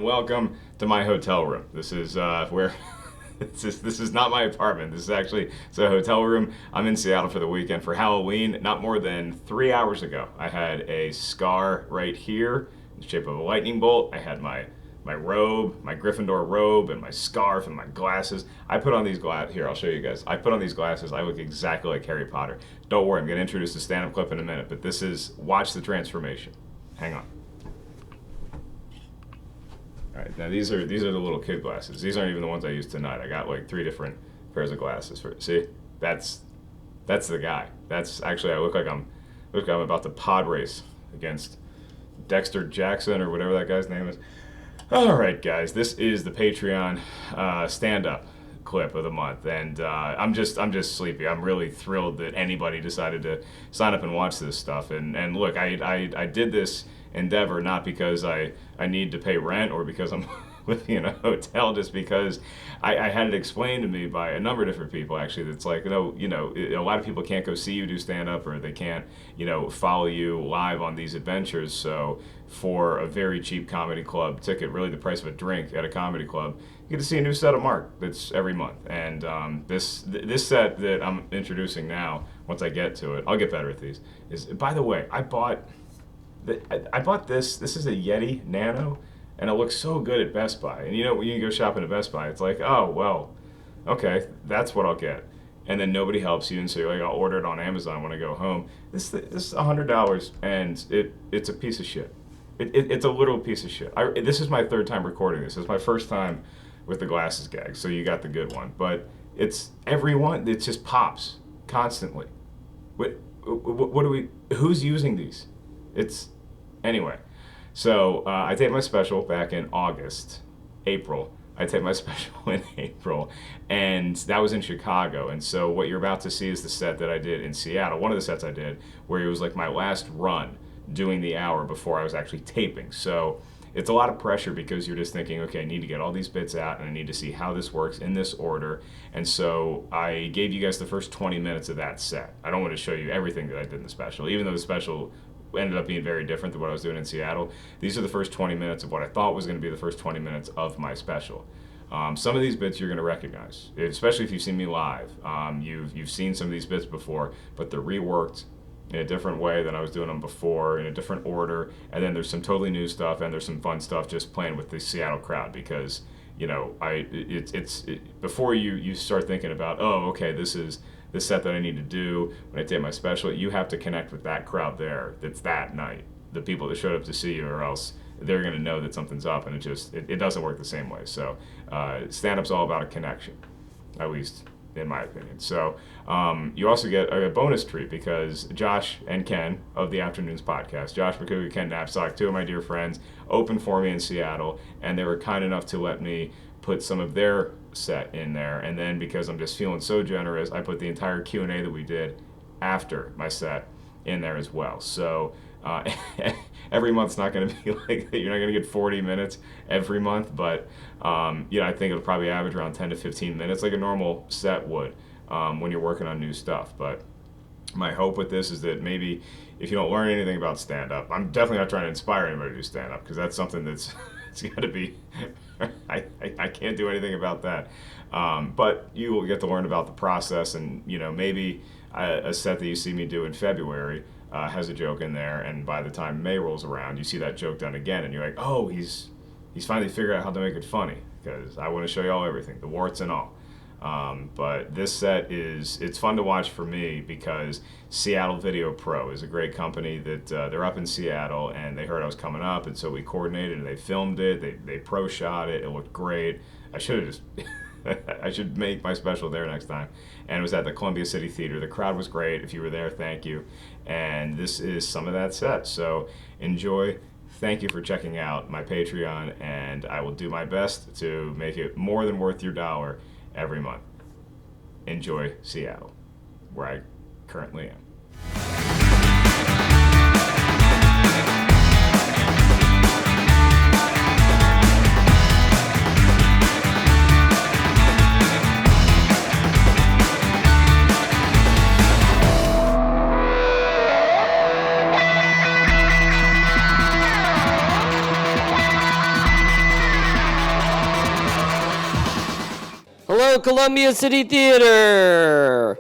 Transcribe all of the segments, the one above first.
and welcome to my hotel room. This is where this is not my apartment. This is actually a hotel room. I'm in Seattle for the weekend for Halloween. Not more than 3 hours ago, I had a scar right here in the shape of a lightning bolt. I had my robe, my Gryffindor robe, and my scarf and my glasses. I put on these glasses. Here, I'll show you guys. I put on these glasses. I look exactly like Harry Potter. Don't worry, I'm going to introduce the stand-up clip in a minute, but this is, watch the transformation. Hang on. All right, now these are the little kid glasses. These aren't even the ones I used tonight. I got like 3 different pairs of glasses. See, that's the guy. That's actually, I look like I'm about to pod race against Dexter Jackson or whatever that guy's name is. All right, guys, this is the Patreon stand-up clip of the month, and I'm just sleepy. I'm really thrilled that anybody decided to sign up and watch this stuff. And look, I did this endeavor not because I need to pay rent or because I'm living in a hotel, just because I had it explained to me by a number of different people, actually, that's like, no, a lot of people can't go see you do stand-up, or they can't, follow you live on these adventures. So for a very cheap comedy club ticket, really the price of a drink at a comedy club, you get to see a new set of Mark that's every month. And this set that I'm introducing now, once I get to it, I'll get better at these, is, by the way, I bought this. This is a Yeti Nano, and it looks so good at Best Buy. And when you go shopping at Best Buy, it's like, oh, well, okay, that's what I'll get. And then nobody helps you, and so you're like, I'll order it on Amazon when I go home. This is $100, and it's a piece of shit. It's a literal piece of shit. This is my 3rd time recording this. It's my first time with the glasses gag, so you got the good one. But it's everyone. It just pops constantly. What do we? Who's using these? Anyway. So I taped my special back in April. I taped my special in April, and that was in Chicago. And so what you're about to see is the set that I did in Seattle. One of the sets I did where it was like my last run doing the hour before I was actually taping. So it's a lot of pressure because you're just thinking, okay, I need to get all these bits out and I need to see how this works in this order. And so I gave you guys the first 20 minutes of that set. I don't want to show you everything that I did in the special, even though the special ended up being very different than what I was doing in Seattle. These are the first 20 minutes of what I thought was going to be the first 20 minutes of my special. Some of these bits you're going to recognize, especially if you've seen me live. You've seen some of these bits before, but they're reworked in a different way than I was doing them before, in a different order. And then there's some totally new stuff, and there's some fun stuff just playing with the Seattle crowd, because before you start thinking about, oh, okay, this is the set that I need to do when I tape my special, you have to connect with that crowd there. That's that night, the people that showed up to see you, or else they're going to know that something's up, and it doesn't work the same way. So stand-up's all about a connection, at least in my opinion. So you also get a bonus treat, because Josh and Ken of the Afternoons podcast, Josh Macuga Ken Napzok, 2 of my dear friends, opened for me in Seattle, and they were kind enough to let me put some of their set in there. And then, because I'm just feeling so generous, I put the entire Q&A that we did after my set in there as well. So every month's not going to be like that. You're not going to get 40 minutes every month, but I think it'll probably average around 10 to 15 minutes, like a normal set would, when you're working on new stuff. But my hope with this is that maybe if you don't learn anything about stand-up, I'm definitely not trying to inspire anybody to do stand-up, because that's something that's it's got to be I can't do anything about that, but you will get to learn about the process. And maybe a set that you see me do in February has a joke in there, and by the time May rolls around, you see that joke done again, and you're like, oh, he's finally figured out how to make it funny, because I want to show you all everything, the warts and all. But this set it's fun to watch for me, because Seattle Video Pro is a great company that they're up in Seattle, and they heard I was coming up, and so we coordinated, and they filmed it, they pro shot it, it looked great. I should make my special there next time. And it was at the Columbia City Theater. The crowd was great. If you were there, thank you. And this is some of that set. So enjoy. Thank you for checking out my Patreon, and I will do my best to make it more than worth your dollar every month. Enjoy Seattle, where I currently am. Hello, Columbia City Theater.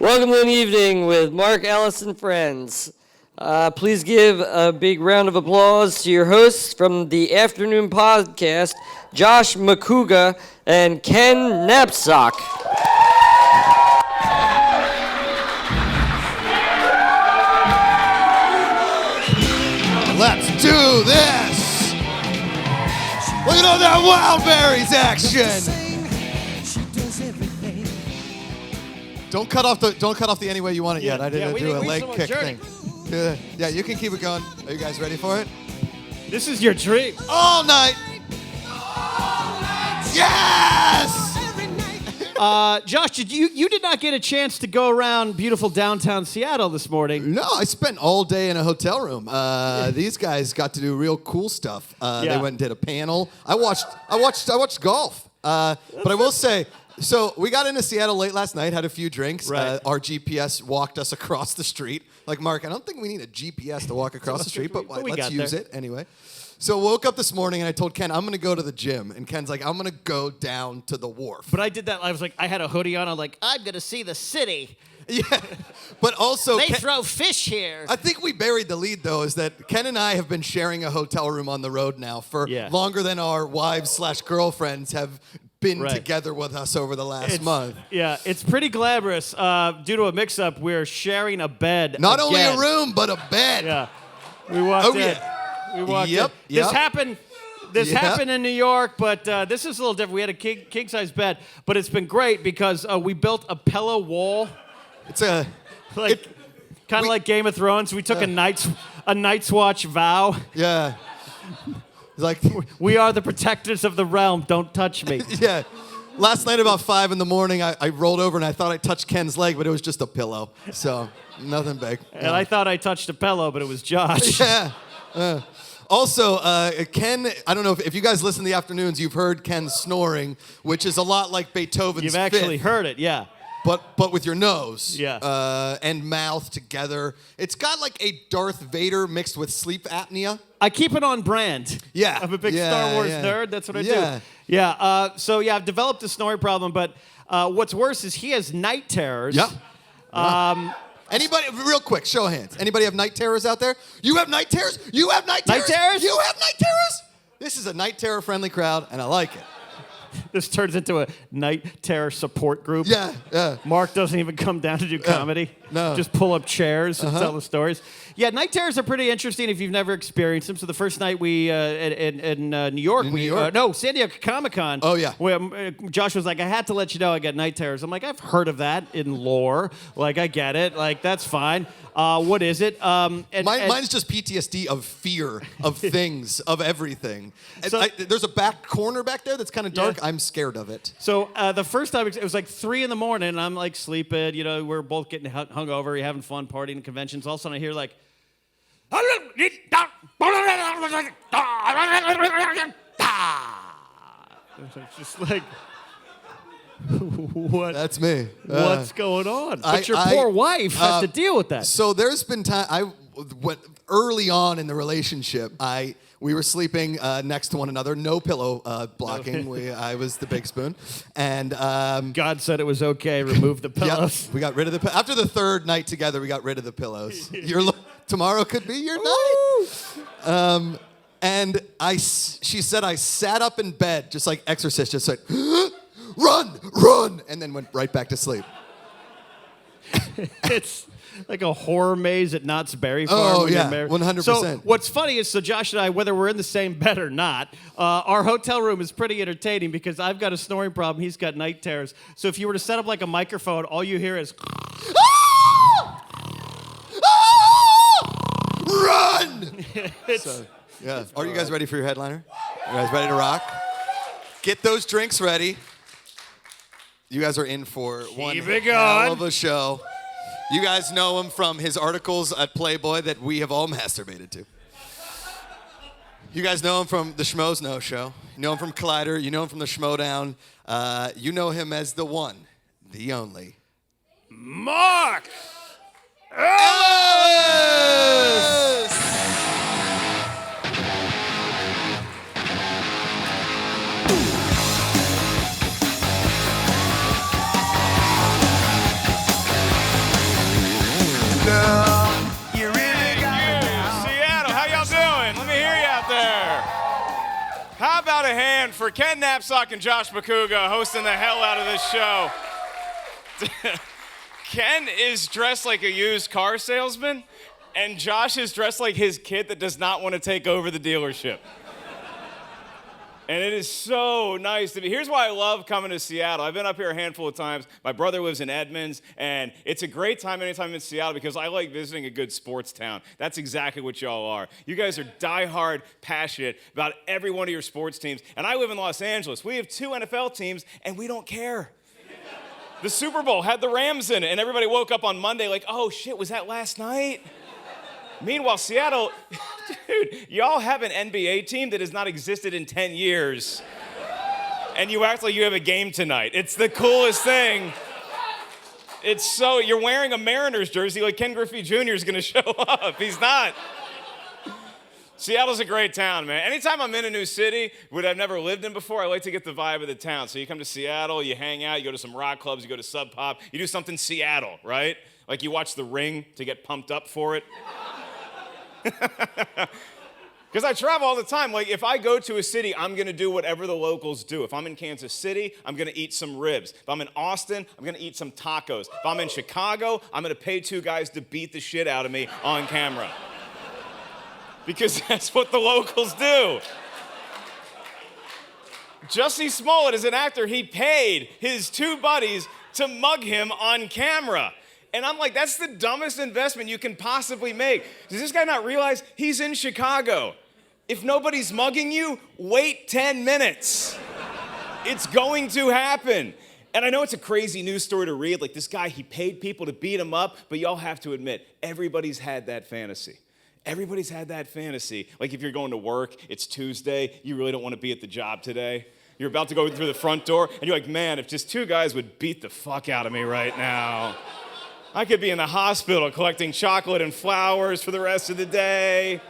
Welcome to an evening with Mark, Ellis, and friends. Please give a big round of applause to your hosts from the afternoon podcast, Josh Macuga and Ken Napzok. Let's do this! Look at all that Wild Berries action! Don't cut off the any way you want it yet. I didn't do a leg kick thing. Yeah, you can keep it going. Are you guys ready for it? This is your dream. All night! Yes! Josh, you did not get a chance to go around beautiful downtown Seattle this morning. No, I spent all day in a hotel room. These guys got to do real cool stuff. They went and did a panel. I watched golf. But I will say, so we got into Seattle late last night, had a few drinks. Right. Our GPS walked us across the street. Like, Mark, I don't think we need a GPS to walk across the street, but let's use it anyway. So woke up this morning and I told Ken, I'm going to go to the gym. And Ken's like, I'm going to go down to the wharf. But I did that. I was like, I had a hoodie on. I'm like, I'm going to see the city. Yeah. But also, They throw fish here. I think we buried the lead, though, is that Ken and I have been sharing a hotel room on the road now for longer than our wives/girlfriends have been together with us over the last month. Yeah, it's pretty glamorous. Due to a mix-up, we're sharing a bed. Not only a room, but a bed. Yeah. We walked in. Yeah. We walked in. This happened in New York, but this is a little different. We had a king-size bed, but it's been great because we built a pillow wall. It's a... kind of like Game of Thrones. We took a Night's Watch vow. Yeah. Like, we are the protectors of the realm. Don't touch me. Yeah. Last night about 5 a.m, I rolled over and I thought I touched Ken's leg, but it was just a pillow. So, nothing big. And I thought I touched a pillow, but it was Josh. Yeah. Also, Ken, I don't know if you guys listen to the afternoons, you've heard Ken snoring, which is a lot like Beethoven's You've actually Fifth, heard it, yeah. but with your nose Yeah. and mouth together. It's got like a Darth Vader mixed with sleep apnea. I keep it on brand. Yeah. I'm a big Star Wars nerd. That's what I do. Yeah. So, I've developed a snoring problem, but what's worse is he has night terrors. Yeah. Anybody, real quick, show of hands. Anybody have night terrors out there? You have night terrors? You have night terrors? Night terrors? You have night terrors? This is a night terror friendly crowd, and I like it. This turns into a night terror support group. Yeah. Mark doesn't even come down to do comedy. No. Just pull up chairs and tell the stories. Yeah, night terrors are pretty interesting if you've never experienced them. So the first night we in New York, San Diego Comic-Con. Oh, yeah. Josh was like, I had to let you know I got night terrors. I'm like, I've heard of that in lore. Like, I get it. Like, that's fine. What is it? Mine's just PTSD of fear, of things, of everything. So, there's a back corner back there that's kind of dark. I'm scared of it. So the first time, it was like 3 a.m, and I'm like sleeping. We're both getting hungover, you're having fun, partying in conventions. All of a sudden I hear like... It's just like... What? That's me. What's going on? But your poor wife has to deal with that. So there's been time early on in the relationship, we were sleeping next to one another, no pillow blocking. I was the big spoon, and God said it was okay. Remove the pillows. Yep, we got rid of the after the third night together. We got rid of the pillows. Tomorrow could be your night. And she said I sat up in bed just like Exorcist, just like run, and then went right back to sleep. It's like a horror maze at Knott's Berry Farm. Oh, yeah, 100%. So what's funny is, Josh and I, whether we're in the same bed or not, our hotel room is pretty entertaining because I've got a snoring problem. He's got night terrors. So if you were to set up like a microphone, all you hear is... Run! Are you guys ready for your headliner? You guys ready to rock? Get those drinks ready. You guys are in for one hell of a show. You guys know him from his articles at Playboy that we have all masturbated to. You guys know him from the Schmoes Know Show. You know him from Collider. You know him from the Schmodown. You know him as the one, the only, Mark Ellis! hand for Ken Napzok and Josh Macuga hosting the hell out of this show. Ken is dressed like a used car salesman, and Josh is dressed like his kid that does not want to take over the dealership. And it is so nice to be. Here's why I love coming to Seattle. I've been up here a handful of times. My brother lives in Edmonds, and it's a great time anytime I'm in Seattle because I like visiting a good sports town. That's exactly what y'all are. You guys are diehard passionate about every one of your sports teams. And I live in Los Angeles. We have 2 NFL teams, and we don't care. The Super Bowl had the Rams in it, and everybody woke up on Monday like, oh, shit, was that last night? Meanwhile, Seattle, dude, y'all have an NBA team that has not existed in 10 years. And you act like you have a game tonight. It's the coolest thing. It's so, you're wearing a Mariners jersey like Ken Griffey Jr. is gonna show up. He's not. Seattle's a great town, man. Anytime I'm in a new city that I've never lived in before, I like to get the vibe of the town. So you come to Seattle, you hang out, you go to some rock clubs, you go to Sub Pop, you do something Seattle, right? Like you watch The Ring to get pumped up for it. Because I travel all the time. Like, if I go to a city, I'm going to do whatever the locals do. If I'm in Kansas City, I'm going to eat some ribs. If I'm in Austin, I'm going to eat some tacos. If I'm in Chicago, I'm going to pay 2 guys to beat the shit out of me on camera. Because that's what the locals do. Jussie Smollett, as an actor, he paid his 2 buddies to mug him on camera. And I'm like, that's the dumbest investment you can possibly make. Does this guy not realize he's in Chicago? If nobody's mugging you, wait 10 minutes. It's going to happen. And I know it's a crazy news story to read. Like, this guy, he paid people to beat him up, but y'all have to admit, everybody's had that fantasy. Everybody's had that fantasy. Like, if you're going to work, it's Tuesday, you really don't want to be at the job today. You're about to go through the front door, and you're like, man, if just 2 guys would beat the fuck out of me right now. I could be in the hospital collecting chocolate and flowers for the rest of the day.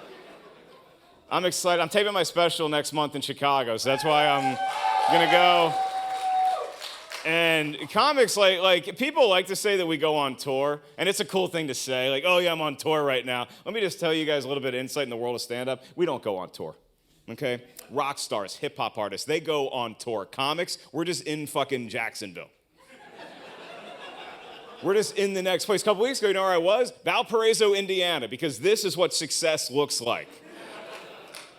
I'm excited. I'm taping my special next month in Chicago, so that's why I'm gonna go. And comics, like people like to say that we go on tour, and it's a cool thing to say, like, oh yeah, I'm on tour right now. Let me just tell you guys a little bit of insight in the world of stand-up. We don't go on tour, okay? Rock stars, hip-hop artists, they go on tour. Comics, we're just in fucking Jacksonville. We're just in the next place. A couple weeks ago, you know where I was? Valparaiso, Indiana, because this is what success looks like.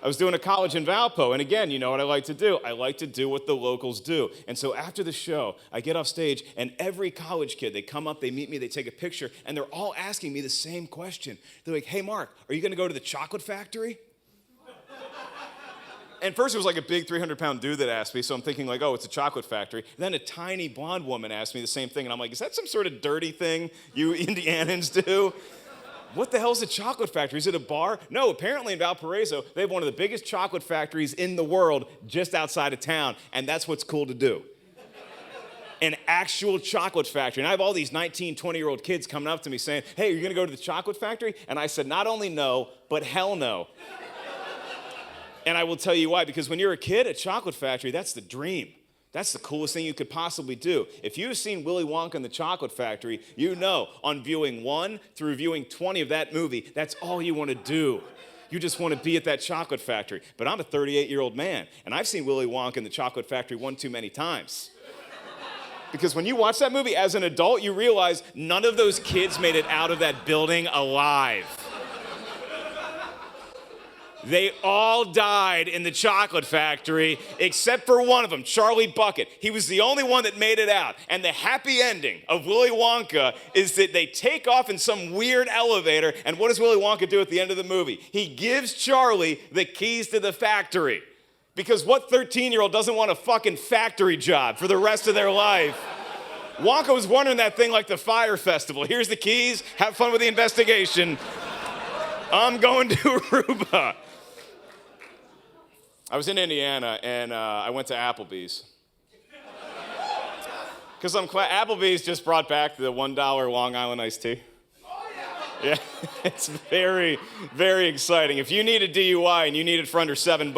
I was doing a college in Valpo, and again, you know what I like to do? I like to do what the locals do. And so after the show, I get off stage, and every college kid, they come up, they meet me, they take a picture, and they're all asking me the same question. They're like, hey, Mark, are you gonna go to the chocolate factory? And first it was like a big 300-pound dude that asked me, so I'm thinking like, oh, it's a chocolate factory. And then a tiny blonde woman asked me the same thing, and I'm like, is that some sort of dirty thing you Indianans do? What the hell's a chocolate factory? Is it a bar? No, apparently in Valparaiso, they have one of the biggest chocolate factories in the world just outside of town, and that's what's cool to do. An actual chocolate factory. And I have all these 19, 20-year-old kids coming up to me saying, hey, are you gonna go to the chocolate factory? And I said, not only no, but hell no. And I will tell you why, because when you're a kid, a chocolate factory, that's the dream. That's the coolest thing you could possibly do. If you've seen Willy Wonka and the Chocolate Factory, you know on viewing 1 through viewing 20 of that movie, that's all you want to do. You just want to be at that chocolate factory. But I'm a 38-year-old man, and I've seen Willy Wonka and the Chocolate Factory 1 too many times. Because when you watch that movie as an adult, you realize none of those kids made it out of that building alive. They all died in the chocolate factory, except for one of them, Charlie Bucket. He was the only one that made it out. And the happy ending of Willy Wonka is that they take off in some weird elevator, and what does Willy Wonka do at the end of the movie? He gives Charlie the keys to the factory. Because what 13-year-old doesn't want a fucking factory job for the rest of their life? Wonka was running that thing like the Fire Festival. Here's the keys, have fun with the investigation. I'm going to Aruba. I was in Indiana, and I went to Applebee's. Because Applebee's just brought back the $1 Long Island iced tea. Oh, yeah. Yeah, it's very, very exciting. If you need a DUI and you need it for under $7,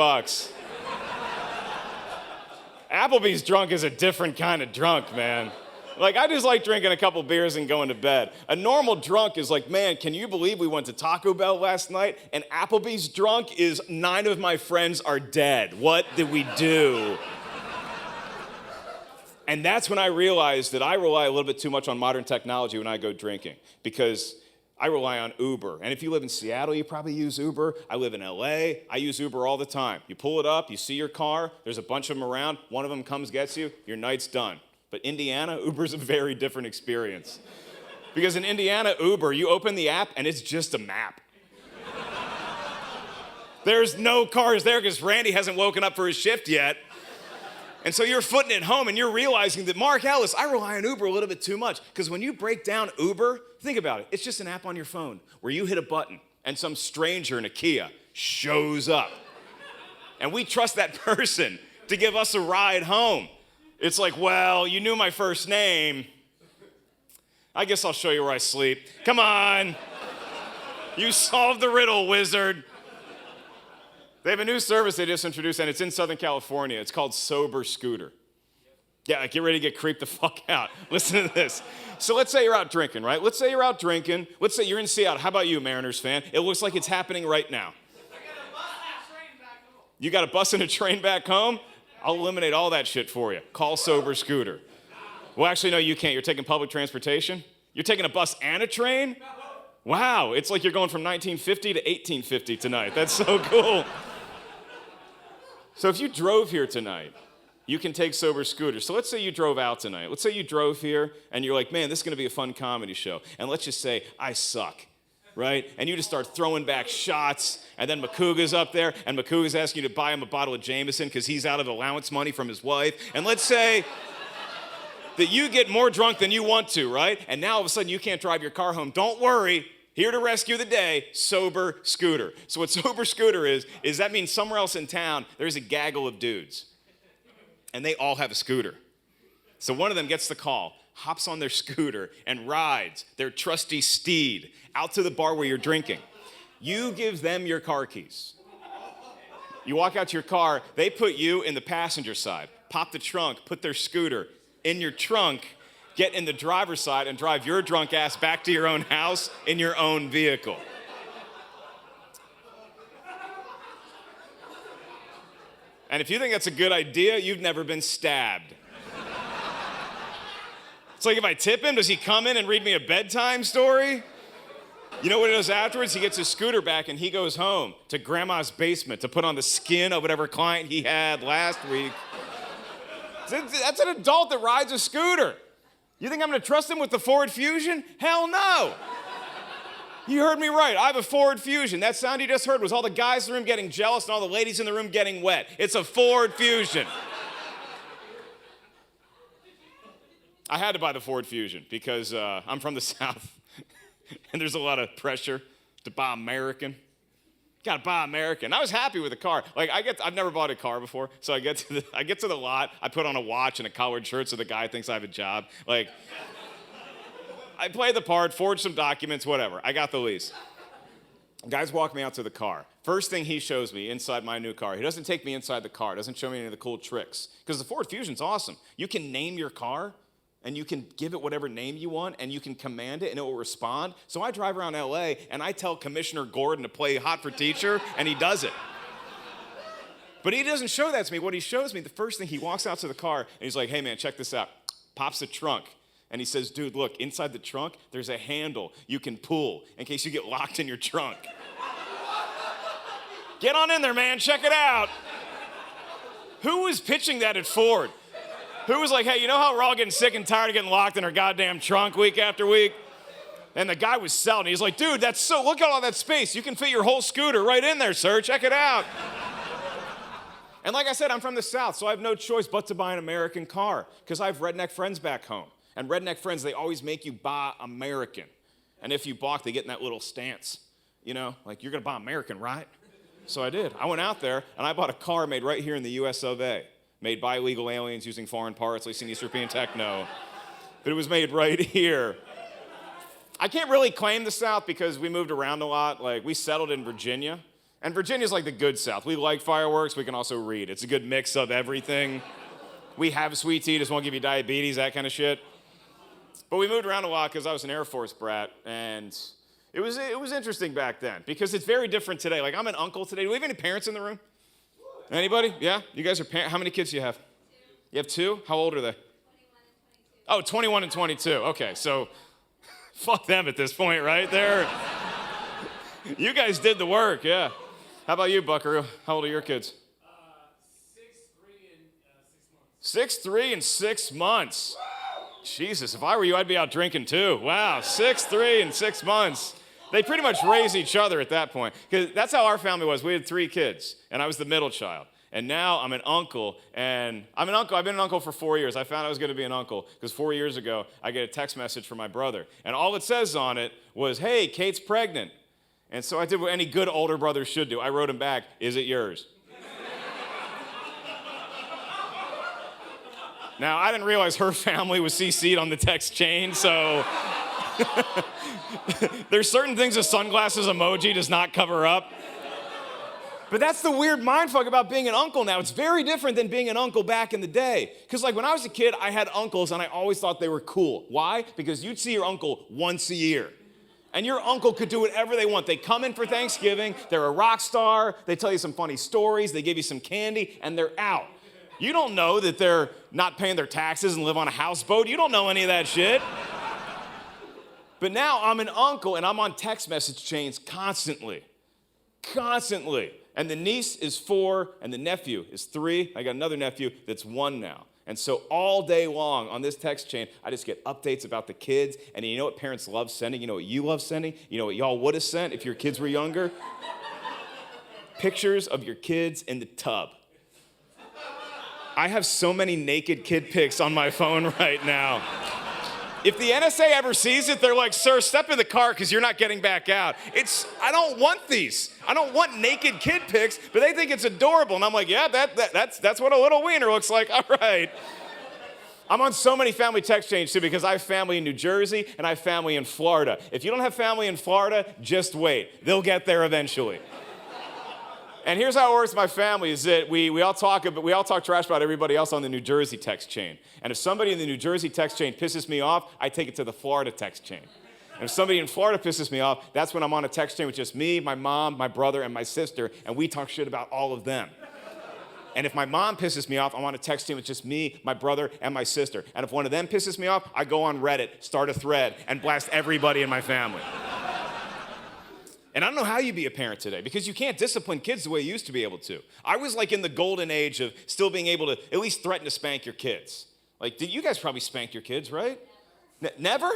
Applebee's drunk is a different kind of drunk, man. Like, I just like drinking a couple beers and going to bed. A normal drunk is like, man, can you believe we went to Taco Bell last night? And Applebee's drunk is 9 of my friends are dead. What did we do? And that's when I realized that I rely a little bit too much on modern technology when I go drinking, because I rely on Uber. And if you live in Seattle, you probably use Uber. I live in LA. I use Uber all the time. You pull it up, you see your car, there's a bunch of them around, one of them comes, gets you, your night's done. But Indiana, Uber's a very different experience. Because in Indiana, Uber, you open the app and it's just a map. There's no cars there because Randy hasn't woken up for his shift yet. And so you're footing it home and you're realizing that, Mark Ellis, I rely on Uber a little bit too much. Because when you break down Uber, think about it. It's just an app on your phone where you hit a button and some stranger in a Kia shows up. And we trust that person to give us a ride home. It's like, well, you knew my first name. I guess I'll show you where I sleep. Come on. You solved the riddle, wizard. They have a new service they just introduced, and it's in Southern California. It's called Sober Scooter. Yeah, get ready to get creeped the fuck out. Listen to this. So let's say you're out drinking, right? Let's say you're out drinking. Let's say you're in Seattle. How about you, Mariners fan? It looks like it's happening right now. You got a bus and a train back home? I'll eliminate all that shit for you. Call Sober Scooter. Well, actually, no, you can't. You're taking public transportation? You're taking a bus and a train? Wow, it's like you're going from 1950 to 1850 tonight. That's so cool. So if you drove here tonight, you can take Sober Scooter. So let's say you drove out tonight. Let's say you drove here and you're like, man, this is going to be a fun comedy show. And let's just say, I suck, right? And you just start throwing back shots, and then Macuga's up there, and Macuga's asking you to buy him a bottle of Jameson because he's out of allowance money from his wife. And let's say that you get more drunk than you want to, right? And now all of a sudden you can't drive your car home. Don't worry. Here to rescue the day, Sober Scooter. So what Sober Scooter is that means somewhere else in town, there's a gaggle of dudes. And they all have a scooter. So one of them gets the call, hops on their scooter, and rides their trusty steed out to the bar where you're drinking. You give them your car keys. You walk out to your car, they put you in the passenger side, pop the trunk, put their scooter in your trunk, get in the driver's side and drive your drunk ass back to your own house in your own vehicle. And if you think that's a good idea, you've never been stabbed. It's like, if I tip him, does he come in and read me a bedtime story? You know what he does afterwards? He gets his scooter back and he goes home to grandma's basement to put on the skin of whatever client he had last week. That's an adult that rides a scooter. You think I'm going to trust him with the Ford Fusion? Hell no. You heard me right. I have a Ford Fusion. That sound you just heard was all the guys in the room getting jealous and all the ladies in the room getting wet. It's a Ford Fusion. I had to buy the Ford Fusion because I'm from the South, and there's a lot of pressure to buy American. Gotta buy American. I was happy with the car. Like, I've never bought a car before, so I get to the lot, I put on a watch and a collared shirt so the guy thinks I have a job. Like, I play the part, forge some documents, whatever. I got the lease. Guys walk me out to the car. First thing he shows me inside my new car, he doesn't take me inside the car, doesn't show me any of the cool tricks. Because the Ford Fusion's awesome. You can name your car, and you can give it whatever name you want, and you can command it, and it will respond. So I drive around LA, and I tell Commissioner Gordon to play Hot for Teacher, and he does it. But he doesn't show that to me. What he shows me, the first thing, he walks out to the car, and he's like, hey, man, check this out. Pops the trunk, and he says, dude, look, inside the trunk, there's a handle you can pull in case you get locked in your trunk. Get on in there, man. Check it out. Who was pitching that at Ford? Who was like, hey, you know how we're all getting sick and tired of getting locked in our goddamn trunk week after week? And the guy was selling. He's like, dude, look at all that space. You can fit your whole scooter right in there, sir. Check it out. And like I said, I'm from the South, so I have no choice but to buy an American car because I have redneck friends back home. And redneck friends, they always make you buy American. And if you balk, they get in that little stance. You know, like, you're going to buy American, right? So I did. I went out there, and I bought a car made right here in the US of A. Made by illegal aliens using foreign parts, leasing East European techno. But it was made right here. I can't really claim the South because we moved around a lot. Like, we settled in Virginia. And Virginia's like the good South. We like fireworks. We can also read. It's a good mix of everything. We have sweet tea, just won't give you diabetes, that kind of shit. But we moved around a lot because I was an Air Force brat, and it was interesting back then because it's very different today. Like, I'm an uncle today. Do we have any parents in the room? Anybody? Yeah? You guys are parents? How many kids do you have? 2. You have 2? How old are they? 21 and 22. Okay, so fuck them at this point, right? You guys did the work, yeah. How about you, Buckaroo? How old are your kids? 6'3" and 6 months. Jesus, if I were you, I'd be out drinking too. Wow, 6'3" and 6 months. They pretty much raise each other at that point. Because that's how our family was. We had 3 kids, and I was the middle child. And now I'm an uncle, and I've been an uncle for 4 years. I found I was going to be an uncle because 4 years ago, I get a text message from my brother. And all it says on it was, hey, Kate's pregnant. And so I did what any good older brother should do. I wrote him back, is it yours? Now, I didn't realize her family was CC'd on the text chain, so there's certain things a sunglasses emoji does not cover up. But that's the weird mindfuck about being an uncle now. It's very different than being an uncle back in the day. Because like when I was a kid, I had uncles and I always thought they were cool. Why? Because you'd see your uncle once a year. And your uncle could do whatever they want. They come in for Thanksgiving, they're a rock star, they tell you some funny stories, they give you some candy, and they're out. You don't know that they're not paying their taxes and live on a houseboat. You don't know any of that shit. But now I'm an uncle and I'm on text message chains constantly. Constantly. And the niece is 4 and the nephew is 3. I got another nephew that's 1 now. And so all day long on this text chain, I just get updates about the kids. And you know what parents love sending? You know what you love sending? You know what y'all would have sent if your kids were younger? Pictures of your kids in the tub. I have so many naked kid pics on my phone right now. If the NSA ever sees it, they're like, sir, step in the car because you're not getting back out. I don't want these. I don't want naked kid pics, but they think it's adorable. And I'm like, yeah, that's what a little wiener looks like. All right. I'm on so many family text chains too because I have family in New Jersey and I have family in Florida. If you don't have family in Florida, just wait. They'll get there eventually. And here's how it works with my family is that we all talk trash about everybody else on the New Jersey text chain. And if somebody in the New Jersey text chain pisses me off, I take it to the Florida text chain. And if somebody in Florida pisses me off, that's when I'm on a text chain with just me, my mom, my brother, and my sister, and we talk shit about all of them. And if my mom pisses me off, I'm on a text chain with just me, my brother, and my sister. And if one of them pisses me off, I go on Reddit, start a thread, and blast everybody in my family. And I don't know how you be a parent today because you can't discipline kids the way you used to be able to. I was like in the golden age of still being able to at least threaten to spank your kids. Like, you guys probably spanked your kids, right? Never?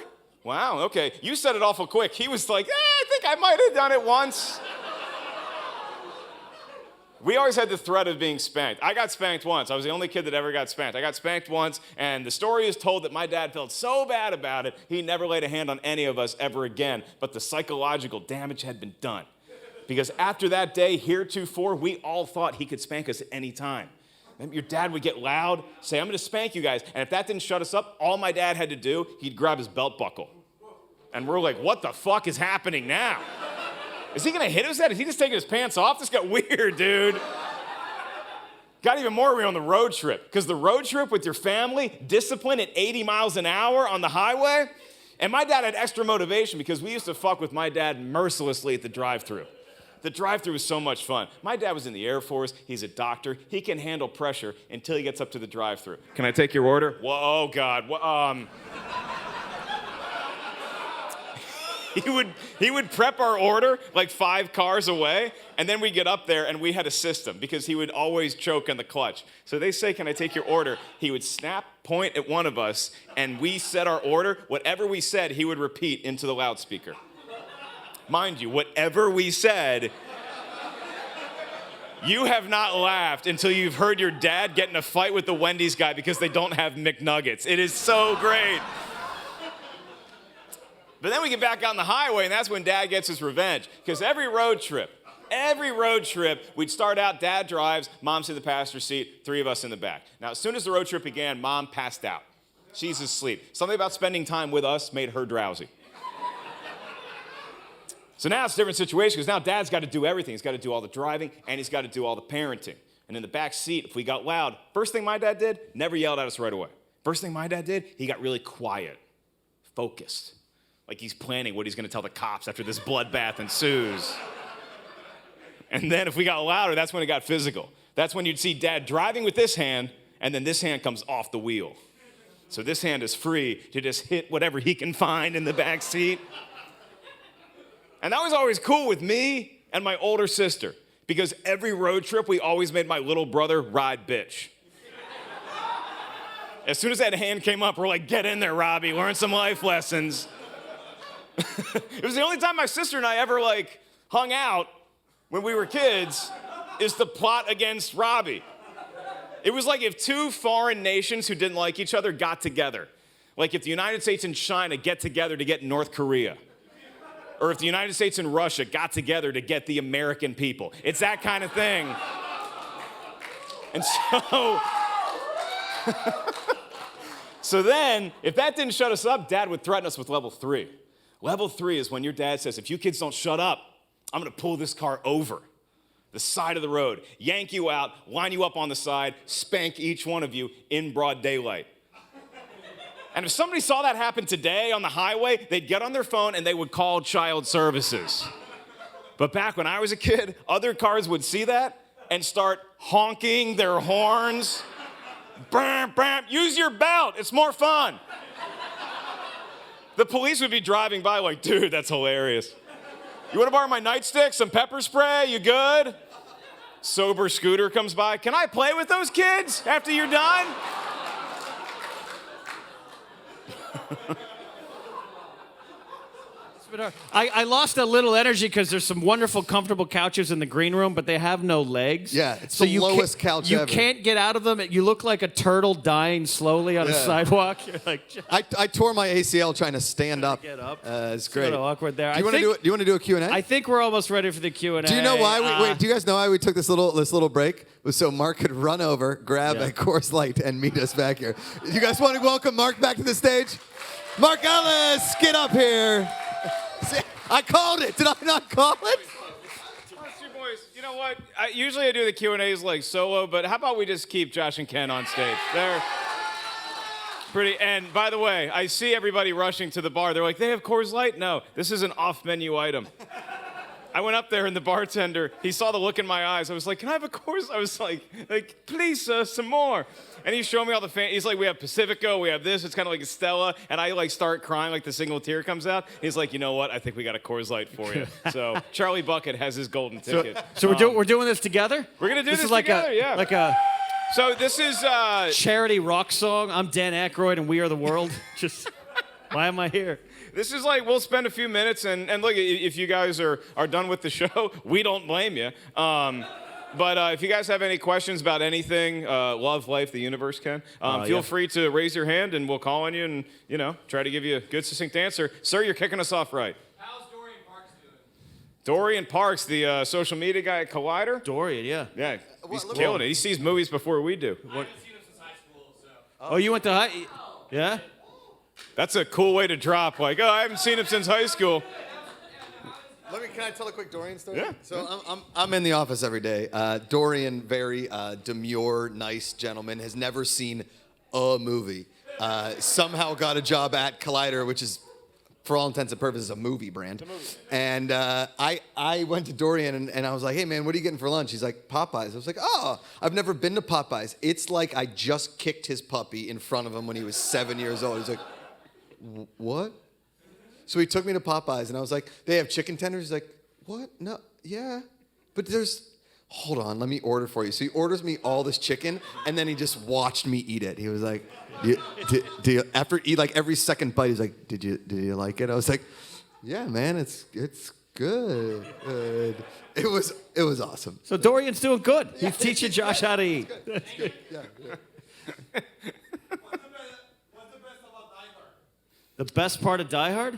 Wow, okay. You said it awful quick. He was like, I think I might have done it once. We always had the threat of being spanked. I got spanked once. I was the only kid that ever got spanked. I got spanked once, and the story is told that my dad felt so bad about it, he never laid a hand on any of us ever again, but the psychological damage had been done. Because after that day, heretofore, we all thought he could spank us at any time. And your dad would get loud, say, I'm going to spank you guys, and if that didn't shut us up, all my dad had to do, he'd grab his belt buckle. And we're like, what the fuck is happening now? Is he gonna hit us at? Is he just taking his pants off? This got weird, dude. Got even more weird on the road trip. Because the road trip with your family, discipline at 80 miles an hour on the highway. And my dad had extra motivation because we used to fuck with my dad mercilessly at the drive-thru. The drive-thru was so much fun. My dad was in the Air Force. He's a doctor. He can handle pressure until he gets up to the drive-thru. Can I take your order? Whoa, oh God. He would prep our order like 5 cars away, and then we get up there and we had a system because he would always choke on the clutch. So they say, can I take your order? He would snap, point at one of us, and we said our order. Whatever we said, he would repeat into the loudspeaker. Mind you, whatever we said, you have not laughed until you've heard your dad get in a fight with the Wendy's guy because they don't have McNuggets. It is so great. But then we get back on the highway, and that's when Dad gets his revenge. Because every road trip, we'd start out, Dad drives, Mom's in the passenger seat, 3 of us in the back. Now, as soon as the road trip began, Mom passed out. She's asleep. Something about spending time with us made her drowsy. So now it's a different situation, because now Dad's got to do everything. He's got to do all the driving, and he's got to do all the parenting. And in the back seat, if we got loud, first thing my dad did, never yelled at us right away. First thing my dad did, he got really quiet. focused. Like he's planning what he's going to tell the cops after this bloodbath ensues. And then if we got louder, that's when it got physical. That's when you'd see Dad driving with this hand, and then this hand comes off the wheel. So this hand is free to just hit whatever he can find in the back seat. And that was always cool with me and my older sister, because every road trip, we always made my little brother ride bitch. As soon as that hand came up, we're like, get in there, Robbie, learn some life lessons. It was the only time my sister and I ever, like, hung out when we were kids, is to plot against Robbie. It was like if two foreign nations who didn't like each other got together. Like if the United States and China get together to get North Korea. Or if the United States and Russia got together to get the American people. It's that kind of thing. And so... So then, if that didn't shut us up, Dad would threaten us with level 3. Level 3 is when your dad says, if you kids don't shut up, I'm gonna pull this car over the side of the road, yank you out, line you up on the side, spank each one of you in broad daylight. And if somebody saw that happen today on the highway, they'd get on their phone and they would call child services. But back when I was a kid, other cars would see that and start honking their horns. Bam, bam, use your belt, it's more fun. The police would be driving by like, dude, that's hilarious. You wanna borrow my nightstick, some pepper spray, you good? Sober scooter comes by, can I play with those kids after you're done? I lost a little energy because there's some wonderful, comfortable couches in the green room, but they have no legs. Yeah, it's the lowest couch ever. You can't get out of them. You look like a turtle dying slowly on a sidewalk. You're like, I tore my ACL trying to stand up. Get up. It's great. It's a little awkward there. Do you want to do a Q&A? I think we're almost ready for the Q&A. Do you know why? Wait, do you guys know why we took this little break? It was so Mark could run over, grab a Coors Light, and meet us back here. You guys want to welcome Mark back to the stage? Mark Ellis, get up here. See, I called it. Did I not call it? Boys, you know what? Usually I do the Q&As like solo, but how about we just keep Josh and Ken on stage? They're pretty. And by the way, I see everybody rushing to the bar. They're like, they have Coors Light? No, this is an off-menu item. I went up there and the bartender, he saw the look in my eyes. I was like, can I have a Coors? I was like, please, sir, some more. And he showed me all the he's like, we have Pacifico, we have this. It's kind of like a Stella. And I like start crying, like the single tear comes out. He's like, you know what? I think we got a Coors Light for you. So Charlie Bucket has his golden ticket. So we're doing this together? We're gonna do this like together, yeah. Like a So this is charity rock song. I'm Dan Aykroyd and We Are the World. Just why am I here? This is like, we'll spend a few minutes, and look, if you guys are done with the show, we don't blame you. But if you guys have any questions about anything, love, life, the universe, Ken, feel free to raise your hand, and we'll call on you and, try to give you a good, succinct answer. Sir, you're kicking us off right. How's Dorian Parks doing? Dorian Parks, the social media guy at Collider. Dorian, yeah. Yeah, he's killing it. He sees movies before we do. I haven't seen him since high school, so. Oh, you went to high? Yeah? That's a cool way to drop, like, I haven't seen him since high school. Can I tell a quick Dorian story? Yeah. So I'm in the office every day. Dorian, very demure, nice gentleman, has never seen a movie. Somehow got a job at Collider, which is, for all intents and purposes, a movie brand. And I went to Dorian and I was like, hey man, what are you getting for lunch? He's like, Popeyes. I was like, oh, I've never been to Popeyes. It's like I just kicked his puppy in front of him when he was 7 years old. He's like, what? So he took me to Popeyes, and I was like, they have chicken tenders? He's like, what? No, yeah. But hold on, let me order for you. So he orders me all this chicken, and then he just watched me eat it. He was like, after eat like every second bite, he's like, did you like it? I was like, yeah, man, it's good. It was awesome. So Dorian's doing good. He's teaching Josh how to eat. Yeah, good. The best part of Die Hard?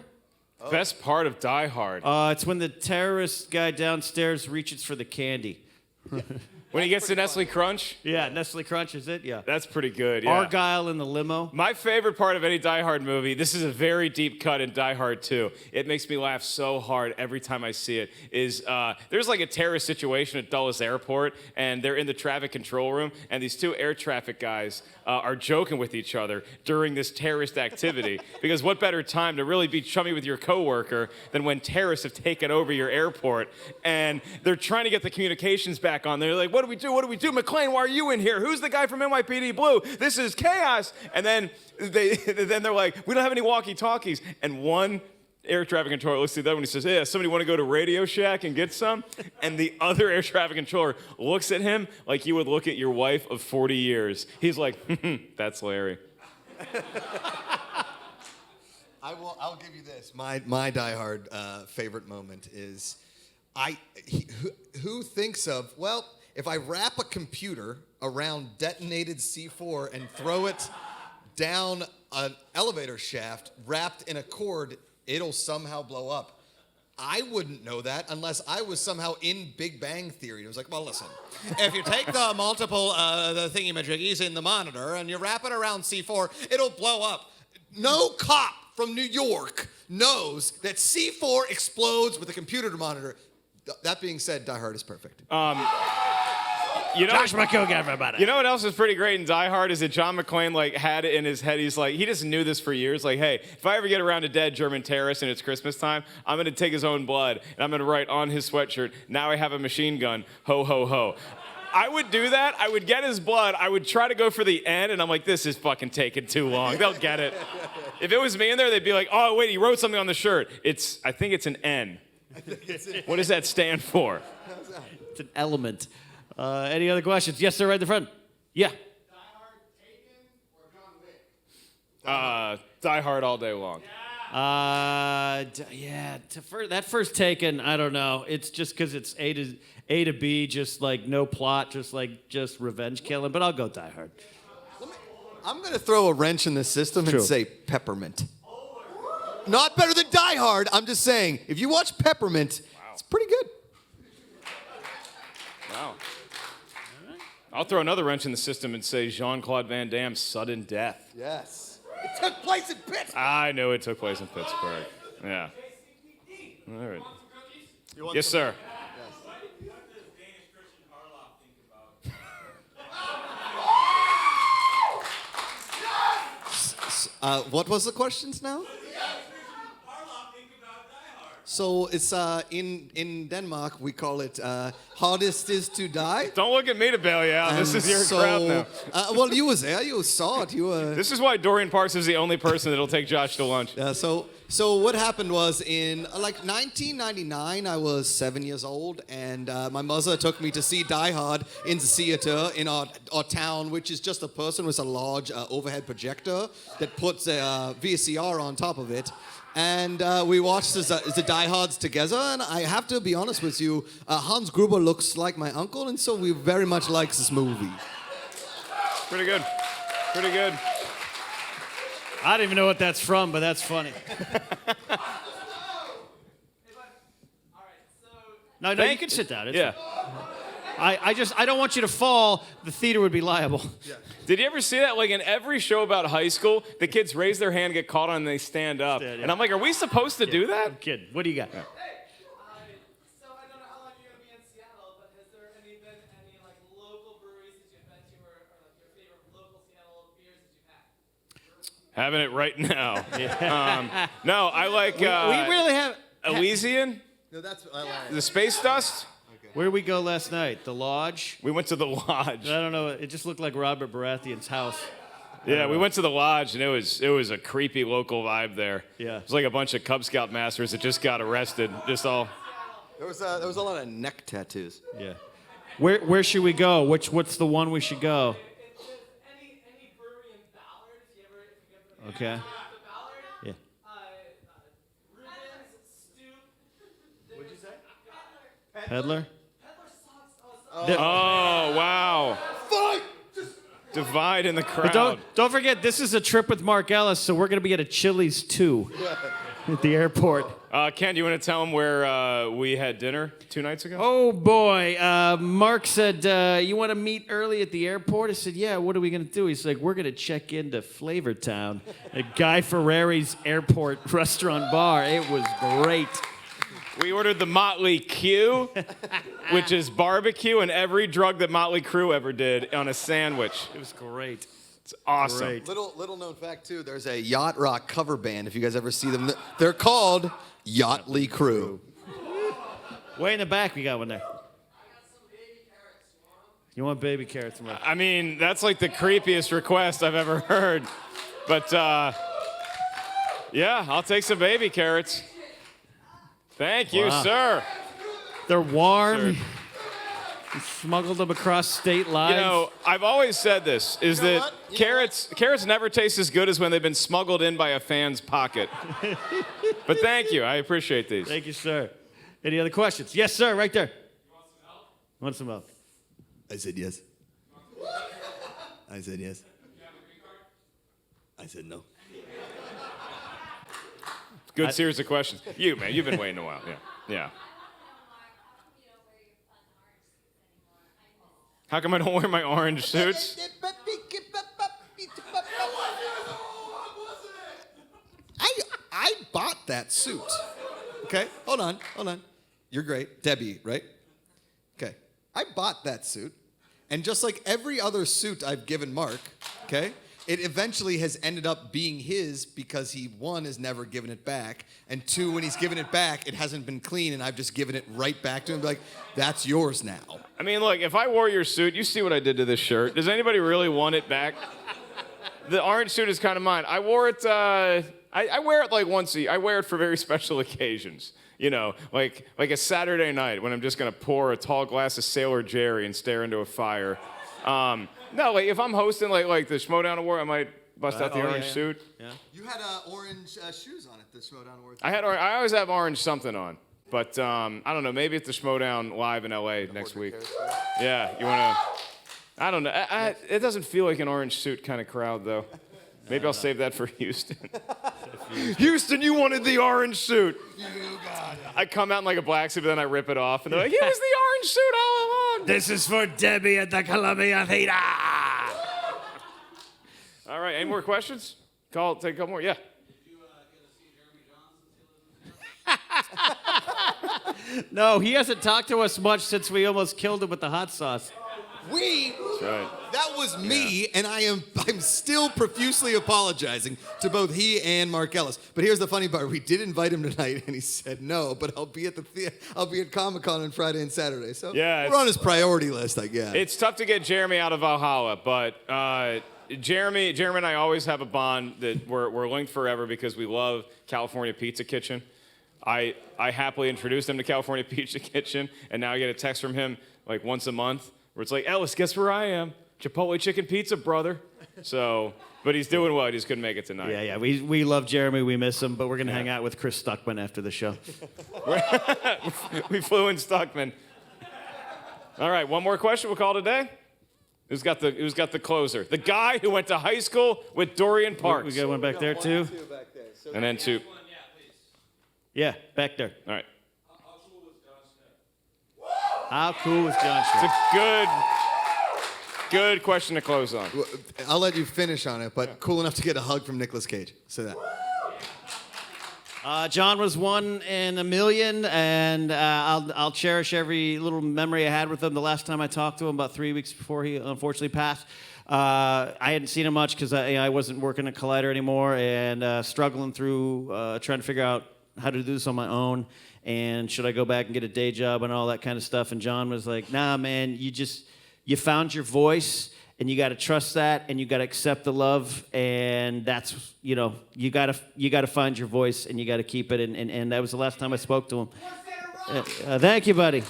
Oh. Best part of Die Hard. It's when the terrorist guy downstairs reaches for the candy. When he gets to Nestle Crunch? Yeah, Nestle Crunch is it? Yeah. That's pretty good, yeah. Argyle in the limo. My favorite part of any Die Hard movie, this is a very deep cut in Die Hard 2. It makes me laugh so hard every time I see it, is there's like a terrorist situation at Dulles Airport, and they're in the traffic control room, and these two air traffic guys are joking with each other during this terrorist activity. Because what better time to really be chummy with your coworker than when terrorists have taken over your airport, and they're trying to get the communications back on. They're like, what do we do? What do we do? McClane, why are you in here? Who's the guy from NYPD Blue? This is chaos. And then they're like, we don't have any walkie-talkies. And one air traffic controller looks at the other one and he says, yeah, somebody want to go to Radio Shack and get some? And the other air traffic controller looks at him like you would look at your wife of 40 years. He's like, that's Larry. I'll give you this. My Die Hard favorite moment is, who thinks of, well, if I wrap a computer around detonated C4 and throw it down an elevator shaft wrapped in a cord, it'll somehow blow up. I wouldn't know that unless I was somehow in Big Bang Theory. It was like, well, listen, if you take the multiple the thingy-majiggies in the monitor and you wrap it around C4, it'll blow up. No cop from New York knows that C4 explodes with a computer monitor. That being said, Die Hard is perfect. Josh Macuga, everybody. You know what else is pretty great in Die Hard is that John McClane had it in his head. He's like, he just knew this for years. Like, hey, if I ever get around a dead German terrorist and it's Christmas time, I'm going to take his own blood and I'm going to write on his sweatshirt, now I have a machine gun, ho, ho, ho. I would do that. I would get his blood. I would try to go for the N, and I'm like, this is fucking taking too long. They'll get it. If it was me in there, they'd be like, oh, wait, he wrote something on the shirt. I think it's an N. What does that stand for? It's an element. Any other questions? Yes, sir, right in the front. Yeah. Die Hard, Taken, or John Wick? Die Hard all day long. That first Taken, I don't know. It's just because it's A to B, just like no plot, just revenge killing. But I'll go Die Hard. I'm going to throw a wrench in the system True. and say Peppermint. Not better than Die Hard. I'm just saying, if you watch Peppermint, it's pretty good. Wow. I'll throw another wrench in the system and say Jean-Claude Van Damme's sudden death. Yes. It took place in Pittsburgh. I know it took place in Pittsburgh. Yeah. All right. Yes, sir. What does Danish Christian Harloff think about? What was the questions now? What does Danish Christian Harloff think about Die Hard? So it's in Denmark, we call it hardest is to die. Don't look at me to bail you out. This is your crowd now. Well, you was there. You saw it. You were. This is why Dorian Parks is the only person that'll take Josh to lunch. So what happened was in 1999, I was 7 years old, and my mother took me to see Die Hard in the theater in our town, which is just a person with a large overhead projector that puts a VCR on top of it. And we watched the Die Hards together, and I have to be honest with you, Hans Gruber looks like my uncle, and so we very much like this movie. Pretty good. Pretty good. I don't even know what that's from, but that's funny. No, you can sit down. Yeah. I don't want you to fall. The theater would be liable. Yeah. Did you ever see that? Like in every show about high school, the kids raise their hand, get caught on, and they stand up. Yeah. And I'm like, are we supposed to do that? I'm kidding. What do you got? So I don't know how long you're gonna be in Seattle, but has there been any like local breweries that you've been to, or like your favorite local Seattle beers that you've had? Having it right now. No, I like We really have. Elysian, No, that's I like. the Space Dust. Where did we go last night? The Lodge? We went to the Lodge. I don't know. It just looked like Robert Baratheon's house. Yeah, we went to the Lodge, and it was a creepy local vibe there. Yeah. It was like a bunch of Cub Scout masters that just got arrested. Just all. There was a lot of neck tattoos. Yeah. Where should we go? What's the one we should go? Any brewery in Ballard, if you ever Okay. Ballard, Yeah. Rubens, Stoop. What'd you say? Peddler? Peddler sucks. Oh wow! Divide in the crowd. But don't forget, this is a trip with Mark Ellis, so we're going to be at a Chili's too at the airport. Ken, do you want to tell him where we had dinner 2 nights ago? Oh, boy. Mark said, you want to meet early at the airport? I said, yeah, what are we going to do? He's like, we're going to check into Flavortown, at Guy Ferreri's airport restaurant bar. It was great. We ordered the Motley Q, which is barbecue and every drug that Motley Crue ever did on a sandwich. It was great. It's awesome. Great. Little known fact too. There's a yacht rock cover band. If you guys ever see them, they're called Yachtly Crew. Way in the back, we got one there. You want baby carrots? Mark? I mean, that's like the creepiest request I've ever heard. But, yeah, I'll take some baby carrots. Thank you, Wow. sir. They're warm. Sir. You smuggled them across state lines. You know, I've always said this, is that carrots never taste as good as when they've been smuggled in by a fan's pocket. But thank you. I appreciate these. Thank you, sir. Any other questions? Yes, sir, right there. You want some milk? I said yes. I said yes. I said no. Good series of questions. You, man, you've been waiting a while. Yeah. Yeah. How come I don't wear my orange suits? I bought that suit. Okay, hold on. You're great. Debbie, right? Okay. I bought that suit. And just like every other suit I've given Mark, okay, it eventually has ended up being his because he, one, has never given it back, and two, when he's given it back, it hasn't been clean, and I've just given it right back to him, like, that's yours now. I mean, look, if I wore your suit, you see what I did to this shirt. Does anybody really want it back? The orange suit is kind of mine. I wore it, I wear it like once a year. I wear it for very special occasions. You know, like a Saturday night when I'm just going to pour a tall glass of Sailor Jerry and stare into a fire. No, like if I'm hosting like the Schmodown Award, I might bust out the orange suit. Yeah. You had orange shoes on at the Schmodown Awards. I always have orange something on. But I don't know, maybe at the Schmodown Live in LA next week. Yeah, you want to... I don't know. It doesn't feel like an orange suit kind of crowd, though. Maybe I'll save that for Houston. Houston, you wanted the orange suit. You got it. I come out in like a black suit, but then I rip it off, and they're like, it was the orange suit all along. This is for Debbie at the Columbia Theater. All right, any more questions? Take a couple more. Yeah. Did you get to see Jeremy Johnson? No, he hasn't talked to us much since we almost killed him with the hot sauce. That's right. That was me, and I'm still profusely apologizing to both he and Mark Ellis. But here's the funny part: we did invite him tonight, and he said no. But I'll be at Comic-Con on Friday and Saturday, so Yeah, we're on his priority list, I guess. It's tough to get Jeremy out of Valhalla, but Jeremy and I always have a bond that we're linked forever because we love California Pizza Kitchen. I happily introduced him to California Pizza Kitchen, and now I get a text from him like once a month where it's like, Ellis, guess where I am? Chipotle chicken pizza, brother. So, but he's doing well. He just couldn't make it tonight. Yeah. We love Jeremy. We miss him, but we're gonna hang out with Chris Stuckman after the show. We flew in Stuckman. All right, one more question. We'll call it a day. Who's got the closer? The guy who went to high school with Dorian Parks. We got one back there too. And then two. Yeah, back there. All right. How cool was John Smith? It's a good question to close on. I'll let you finish on it, but cool enough to get a hug from Nicolas Cage. Say that. John was 1 in a million, and I'll cherish every little memory I had with him. The last time I talked to him, about 3 weeks before he unfortunately passed, I hadn't seen him much because I wasn't working at Collider anymore, and struggling through trying to figure out how to do this on my own, and should I go back and get a day job and all that kind of stuff. And John was like, nah, man, you found your voice, and you got to trust that, and you got to accept the love, and that's, you got to find your voice, and you got to keep it. And that was the last time I spoke to him. Thank you, buddy.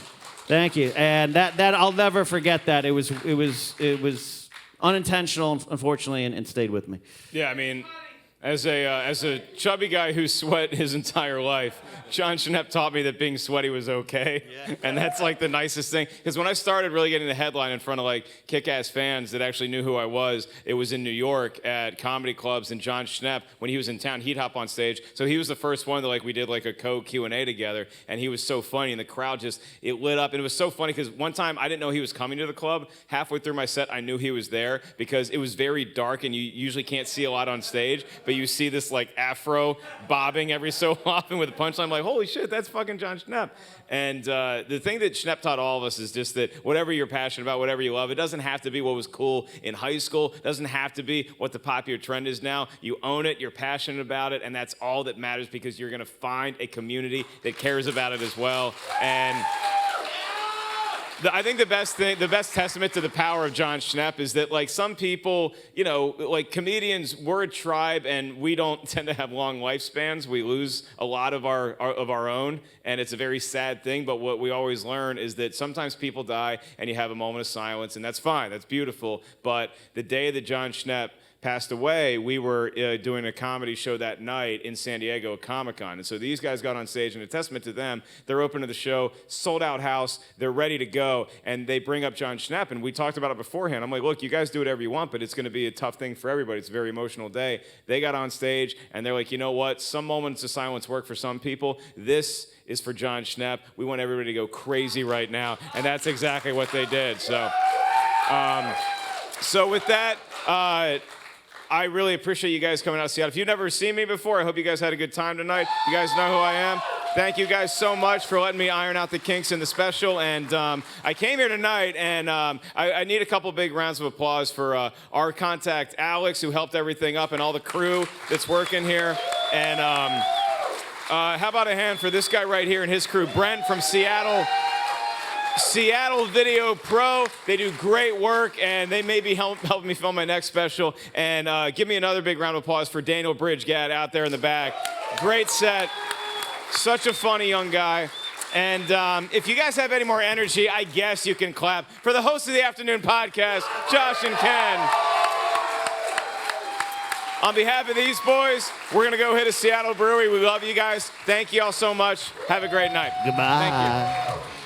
Thank you. And that I'll never forget that. It was unintentional, unfortunately, and stayed with me. Yeah, I mean, As a chubby guy who sweat his entire life, John Schnepp taught me that being sweaty was okay. Yeah. And that's like the nicest thing. Because when I started really getting the headline in front of like kick-ass fans that actually knew who I was, it was in New York at comedy clubs. And John Schnepp, when he was in town, he'd hop on stage. So he was the first one that like we did like a co-Q&A together. And he was so funny. And the crowd just, it lit up. And it was so funny because one time I didn't know he was coming to the club. Halfway through my set, I knew he was there because it was very dark and you usually can't see a lot on stage. But you see this like afro bobbing every so often with a punchline. I'm like, holy shit, that's fucking John Schnepp. And the thing that Schnepp taught all of us is just that whatever you're passionate about, whatever you love, it doesn't have to be what was cool in high school. It doesn't have to be what the popular trend is now. You own it, you're passionate about it, and that's all that matters because you're going to find a community that cares about it as well. And I think the best testament to the power of John Schnepp is that, like, some people, you know, like comedians, we're a tribe and we don't tend to have long lifespans. We lose a lot of our own, and it's a very sad thing. But what we always learn is that sometimes people die and you have a moment of silence, and that's fine. That's beautiful. But the day that John Schnepp passed away, we were doing a comedy show that night in San Diego at Comic-Con. And so these guys got on stage, and a testament to them, they're open to the show, sold out house, they're ready to go, and they bring up John Schnepp, and we talked about it beforehand. I'm like, look, you guys do whatever you want, but it's going to be a tough thing for everybody. It's a very emotional day. They got on stage, and they're like, you know what? Some moments of silence work for some people. This is for John Schnepp. We want everybody to go crazy right now, and that's exactly what they did. So with that, I really appreciate you guys coming out to Seattle. If you've never seen me before, I hope you guys had a good time tonight. You guys know who I am. Thank you guys so much for letting me iron out the kinks in the special. And I came here tonight, and I need a couple big rounds of applause for our contact, Alex, who helped everything up, and all the crew that's working here. And how about a hand for this guy right here and his crew, Brent from Seattle Video Pro. They do great work, and they may be helping me film my next special. And give me another big round of applause for Daniel Bridgegad out there in the back. Great set. Such a funny young guy. And if you guys have any more energy, I guess you can clap for the host of the afternoon podcast, Josh and Ken. On behalf of these boys, we're going to go hit a Seattle brewery. We love you guys. Thank you all so much. Have a great night. Goodbye. Thank you.